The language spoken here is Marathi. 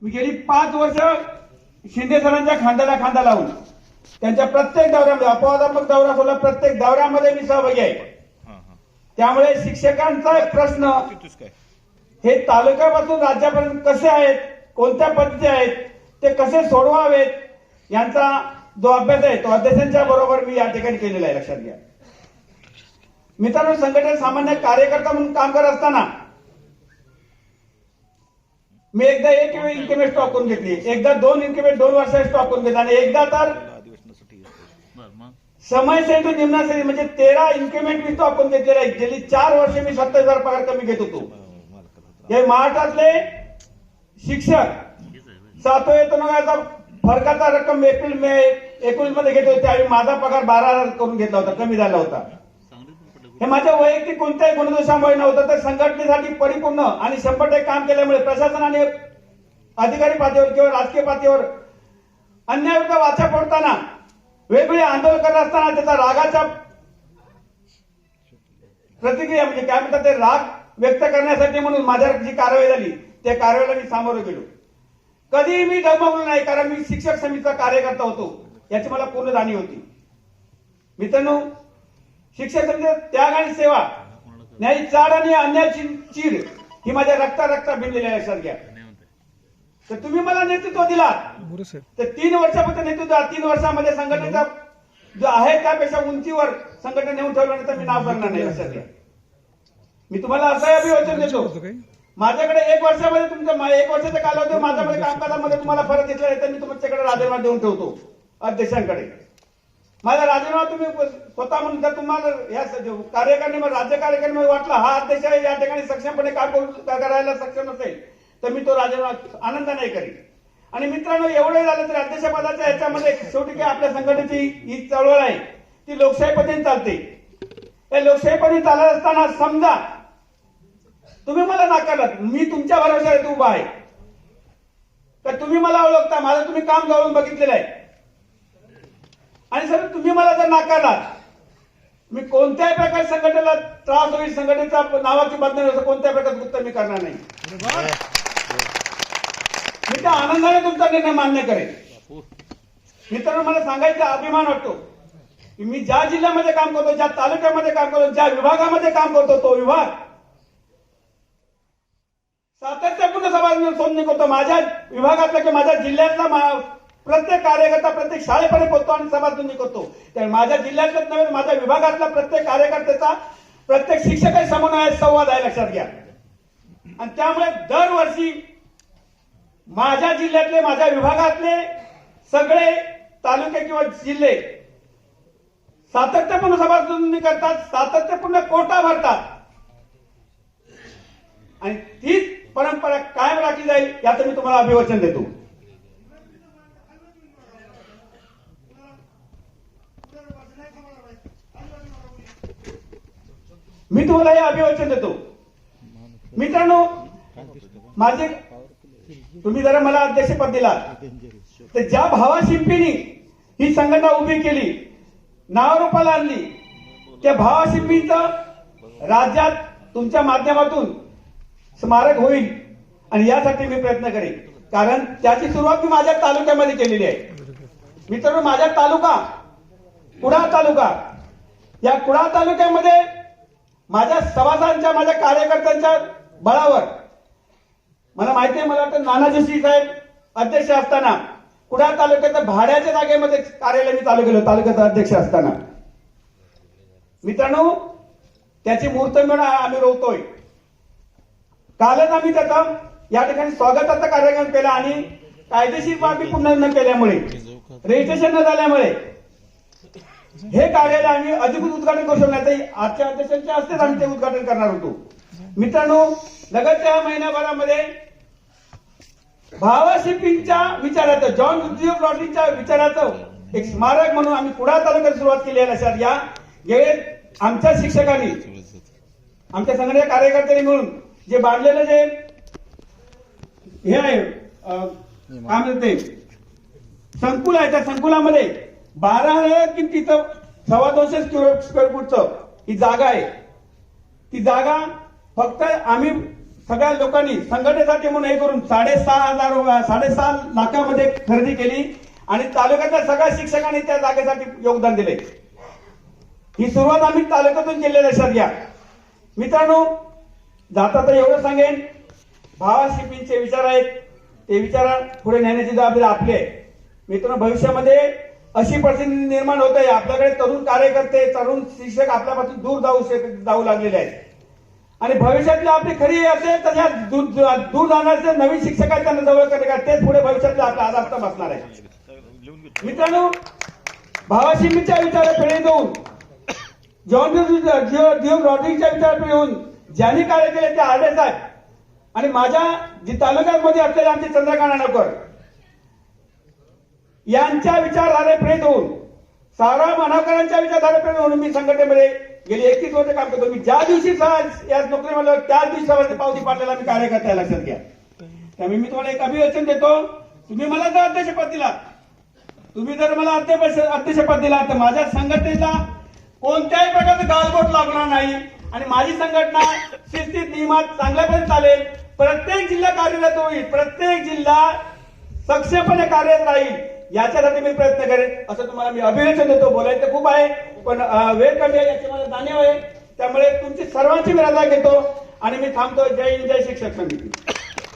मी गेली 5 वर्ष शिंदे सरांच्या खांद्याला खांदा लावून त्यांच्या प्रत्येक दौऱ्यामध्ये अपवादात्मक दौरा सोडला प्रत्येक दौऱ्यामध्ये मी सहभागी आहे. त्यामुळे शिक्षकांचा प्रश्न हे तालुक्यापासून राज्यापर्यंत कसे आहेत, कोणत्या पद्धती आहेत, ते कसे सोडवावेत यांचा जो अभ्यास आहे तो अध्यक्षांच्या बरोबर मी या ठिकाणी केलेला आहे. लक्षात घ्या मित्रांनो, संघटनेत सामान्य कार्यकर्ता म्हणून काम करत असताना मी एकदा 1 इन्क्रिमेंट स्टॉप करून घेतली, एकदा 2 इन्क्रिमेंट 2 वर्षासाठी स्टॉप करून घेतला आणि एकदा तर समय सेतू निम्नासाठी म्हणजे 13 इन्क्रिमेंट मी स्टॉप करून घेतलेला आहे. गेली 4 वर्ष मी 27,000 पगार कमी घेत होतो. हे महाराष्ट्रातले शिक्षक 7 वेतनवाचा फरकाचा रक्कम एप्रिल मे 19 मध्ये घेत होते त्यावेळी माझा पगार 12,000 करून घेतला होता, कमी झाला होता. हे माझ्या वैयक्तिक कोणत्याही गुणदोषामुळे नव्हतं, तर संघटनेसाठी परिपूर्ण आणि 100% काम केल्यामुळे प्रशासन आणि अधिकारी पातळीवर किंवा राजकीय पातळीवर अन्यायविरुद्ध वाचा फोडताना वेगवेगळे आंदोलन करत असताना त्याचा रागाच्या प्रतिक्रिया म्हणजे काय म्हणतात ते राग व्यक्त करण्यासाठी म्हणून माझ्यावर जी कारवाई झाली त्या कारवाईला मी सामोरं गेलो. कधीही मी डगमगलो नाही, कारण मी शिक्षक समितीचा कार्यकर्ता होतो याची मला पूर्ण जाणीव होती. मित्रांनो, शिक्षक समितीचा त्याग आणि सेवा, न्यायी चाड आणि अन्यायाची चीड ही माझ्या रक्ता भिनलेली आहे. लक्षात घ्या. तर तुम्ही मला नेतृत्व दिलात तर 3 वर्षापर्यंत नेतृत्व 3 वर्षामध्ये संघटनेचा जो आहे त्यापेक्षा उंचीवर संघटना नेऊन ठेवलं तर मी नाव करणार नाही. लक्षात घ्या. मी तुम्हाला असं अभिवचन देतो, माझ्याकडे 1 वर्षामध्ये तुमचं 1 वर्षाच्या कालावधीमध्ये माझ्यामध्ये कामकाजामध्ये तुम्हाला फरक दिसला नाही तर मी तुमच्याकडे राजीनामा देऊन ठेवतो अध्यक्षांकडे. माझा राजीनामा तुम्ही स्वतः म्हणून जर तुम्हाला या कार्यकारिणीमध्ये राज्य कार्यकारिणीमध्ये वाटला हा अध्यक्ष या ठिकाणी सक्षमपणे काम करायला सक्षम असेल तर मी तो राजीनामा आनंदाने करीन. आणि मित्रांनो, एवढे झालं तरी अध्यक्षपदाच्या याच्यामध्ये शेवटी काय आपल्या संघटनेची ही चळवळ आहे ती लोकशाही पद्धतीने चालते. या लोकशाही पद्धतीने चालत असताना समजा तुम्ही मला नाकारलात, मी तुमच्या भरोश्यावर उभा आहे तर तुम्ही मला ओळखता, माझं तुम्ही काम जवळून बघितलेलं आहे आणि सर तुम्ही मला जर नाकारलात मी कोणत्याही प्रकारे संघटनेला त्रास होईल, संघटनेच्या नावाची बदनामी असं कोणत्याही प्रकारचं कृत्य मी करणार नाही. मी त्या आनंदाने तुमचा निर्णय मान्य करेन. मित्रांनो, मला सांगायचा अभिमान वाटतो की मी ज्या जिल्ह्यामध्ये काम करतो, ज्या तालुक्यामध्ये काम करतो, ज्या विभागामध्ये काम करतो तो विभाग सातत्यपूर्ण समाज सोडणी करतो. माझ्या विभागातला किंवा माझ्या जिल्ह्यातला प्रत्येक कार्यकर्ता प्रत्येक शाळेपर्यंत पोहोचतो आणि समाज नोंदणी करतो. तर माझ्या जिल्ह्यातलाच नव्हे, माझ्या विभागातला प्रत्येक कार्यकर्त्याचा प्रत्येक शिक्षकाशी समन्वय संवाद आहे. लक्षात घ्या. आणि त्यामुळे दरवर्षी माझ्या जिल्ह्यातले माझ्या विभागातले सगळे तालुके किंवा जिल्हे सातत्यपूर्ण समाज नोंदणी करतात, सातत्यपूर्ण कोटा भरतात आणि तीच परंपरा कायम राखली जाईल याचं मी तुम्हाला अभिवचन देतो. मी तुम्हाला हे अभिवचन देतो. मित्रांनो, माझे तुम्ही जरा मला अध्यक्षपद दिला तर ज्या भावाशिंपीनी ही संघटना उभी केली, नावारूपाला आणली, त्या भावाशिंपीचं राज्यात तुमच्या माध्यमातून स्मारक होईल आणि यासाठी मी प्रयत्न करेन. कारण त्याची सुरुवात मी माझ्या तालुक्यामध्ये केलेली आहे. मित्रांनो, माझा तालुका कुडाळ तालुका, या कुडाळ तालुक्यामध्ये माझ्या सभासदांच्या माझ्या कार्यकर्त्यांच्या बळावर मला माहिती आहे, मला वाटतं नाना जोशी साहेब अध्यक्ष असताना कुडाळ तालुक्याच्या भाड्याच्या जागेमध्ये कार्यालय मी चालू केलं तालुक्याचा अध्यक्ष असताना. मित्रांनो, त्याची मूर्त मिळून आम्ही रोवतोय. कालच आम्ही त्याचा या ठिकाणी स्वागताचा कार्यक्रम केला आणि कायदेशीर बाबी पूर्ण न केल्यामुळे, रजिस्ट्रेशन न झाल्यामुळे हे कार्यालय आम्ही अधिकृत उद्घाटन करू शकणार नाही. आजच्या अध्यक्षांच्या हस्तेच आम्ही ते उद्घाटन करणार होतो. मित्रांनो, लगतच्या महिन्याभरामध्ये भावाशिपिंगच्या विचाराचं, जॉन उद्योग लॉटरीच्या विचाराचं एक स्मारक म्हणून आम्ही कुडाळ तालुक्यात सुरुवात केली आहे. लक्षात घ्या. गेले आमच्या शिक्षकांनी, आमच्या संघटनेच्या कार्यकर्त्यांनी मिळून जे बांधलेलं जे हे आहे काय म्हणते संकुल आहे, त्या संकुलामध्ये 12,000 किमतीचं 225 स्क्वेअर फूटचं ही जागा आहे. ती जागा फक्त आम्ही सगळ्या लोकांनी संघटनेसाठी म्हणून हे करून 6.5 लाखामध्ये खरेदी केली आणि तालुक्यातल्या सगळ्या शिक्षकांनी त्या जागेसाठी योगदान दिले. ही सुरुवात आम्ही तालुक्यातून केलेल्या लक्षात घ्या. मित्रांनो, जाता तर एवढं सांगेन, भावा शिपिंगचे विचार आहेत, ते विचार पुढे नेण्याची जबाबदारी आपली आहे. मित्रांनो, भविष्यामध्ये अशी परिस्थिती निर्माण होत आहे, आपल्याकडे तरुण कार्यकर्ते, तरुण शिक्षक आपल्यापासून दूर जाऊ लागलेले आहेत आणि भविष्यातली आपली खरी असेल तर या दूर जाणारे नवीन शिक्षक आहेत त्यांना जवळ करणे का, तेच पुढे भविष्यातले आपला आधारस्तंभ असणार आहे. मित्रांनो, भावाशिमीच्या विचारापिढी जाऊन जॉन रॉड्रिगच्या विचारापिढी येऊन ज्यांनी कार्य केले ते आरडे साहेब आणि माझ्या जी तालुक्यामध्ये असलेले आमचे चंद्रकांत नानकर यांच्या विचारधारेप्रेरित होऊन, सारा मानवकरांच्या विचारधारेप्रेरित होऊन मी संघटनेमध्ये गेली 31 वर्ष काम करतो. मी ज्या दिवशी या नोकरी मला त्याच दिवशी सर्वांची पावती पाडलेला मी कार्यकर्ता आहे, लक्षात घ्या. त्यामुळे मी तुम्हाला एक अभिवचन देतो, तुम्ही मला जर अध्यक्षपद दिला, तुम्ही जर मला अध्यक्षपद दिला तर माझ्या संघटनेला कोणत्याही प्रकारचं गालबोट लागणार नाही आणि माझी संघटना शिस्तीत नियमात चांगल्यापर्यंत चालेल. प्रत्येक जिल्हा कार्यरत होईल, प्रत्येक जिल्हा सक्षमपणे कार्यरत राहील, याच्यासाठी मी प्रयत्न करेन असं तुम्हाला मी अभिवचन देतो. बोलायचं खूप आहे पण वेळ कमी आहे याची मला जाणीव आहे. त्यामुळे तुमची सर्वांची मी रजा घेतो आणि मी थांबतो. जय हिंद, जय शिक्षक समिती.